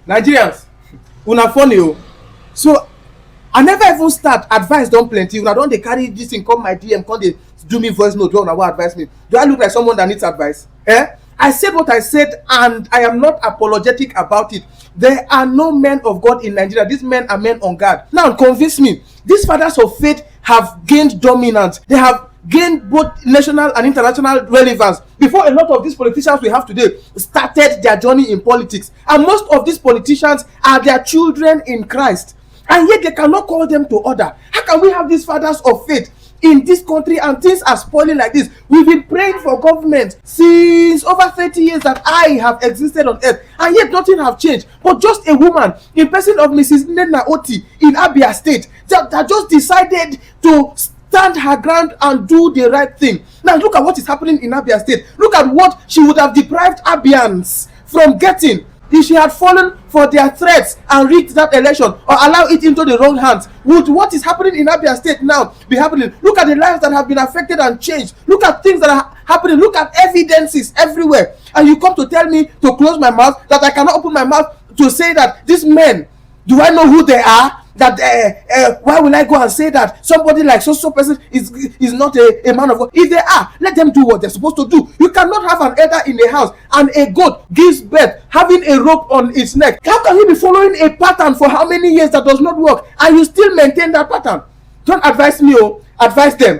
Nigerians, una funny o. So I never even start advice don plenty. Una don dey carry this thing come my DM, come dey do me voice note wey una wan advise me. Do I look like someone that needs advice? I said what I said, and I am not apologetic about it. There are no men of God in Nigeria. These men are men on guard. Now convince me. These fathers of faith have gained dominance. They have gained both national and international relevance before a lot of these politicians we have today started their journey in politics. And most of these politicians are their children in Christ, and yet they cannot call them to order. How can we have these fathers of faith in this country and things are spoiling like this? We've been praying for government since over 30 years that I have existed on earth, and yet nothing have changed. But just a woman in person of Mrs. Nena Oti in Abia State that just decided to stand her ground and do the right thing. Now look at what is happening in Abia State. Look at what she would have deprived Abians from getting if she had fallen for their threats and rigged that election or allow it into the wrong hands. Would what is happening in Abia State now be happening? Look at the lives that have been affected and changed. Look at things that are happening. Look at evidences everywhere. And you come to tell me to close my mouth, that I cannot open my mouth to say that these men, do I know who they are? That why will I go and say that somebody like so person is not a man of God? If they are, let them do what they're supposed to do. You cannot have an elder in the house and a goat gives birth having a rope on its neck. How can you be following a pattern for how many years that does not work and you still maintain that pattern? Don't advise me, advise them.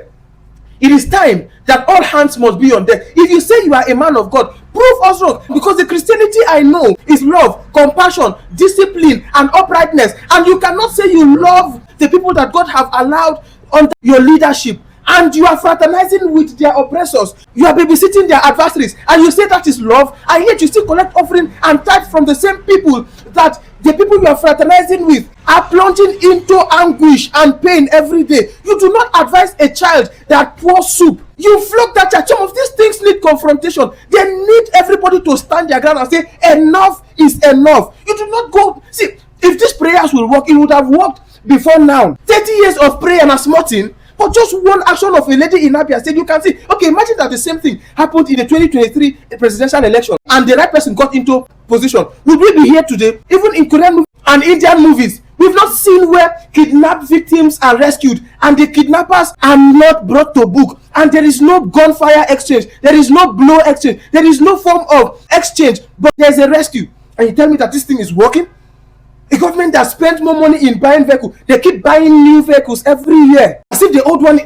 It is time that all hands must be on deck. If you say you are a man of God, prove us wrong, because the Christianity I know is love, compassion, discipline, and uprightness. And you cannot say you love the people that God have allowed under your leadership, and you are fraternizing with their oppressors. You are babysitting their adversaries, and you say that is love, and yet you still collect offering and tithe from the same people that the people you are fraternizing with are plunging into anguish and pain every day. You do not advise a child that pours soup. You flog that child. Some of these things need confrontation. They need everybody to stand their ground and say enough is enough. You do not go. See, if these prayers will work, it would have worked before now. 30 years of prayer and a small thing, but just one action of a lady in Abia State, you can see. Okay, imagine that the same thing happened in the 2023 presidential election and the right person got into position. Would we be here today? Even in Korean and Indian movies, we've not seen where kidnapped victims are rescued and the kidnappers are not brought to book, and there is no gunfire exchange, there is no blow exchange, there is no form of exchange, but there's a rescue. And you tell me that this thing is working? A government that spends more money in buying vehicles, they keep buying new vehicles every year as if the old one.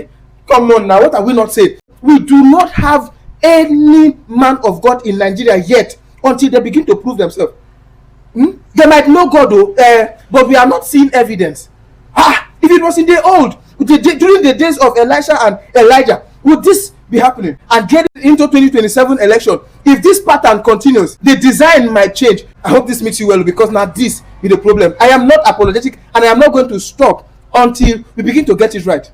Come on now, what are we not saying? We do not have any man of God in Nigeria yet until they begin to prove themselves. They might know God though, but we are not seeing evidence. If it was in the old, during the days of Elisha and Elijah, would this be happening? And getting into 2027 election, if this pattern continues, the design might change. I hope this makes you well, because now this is the problem. I am not apologetic, and I am not going to stop until we begin to get it right.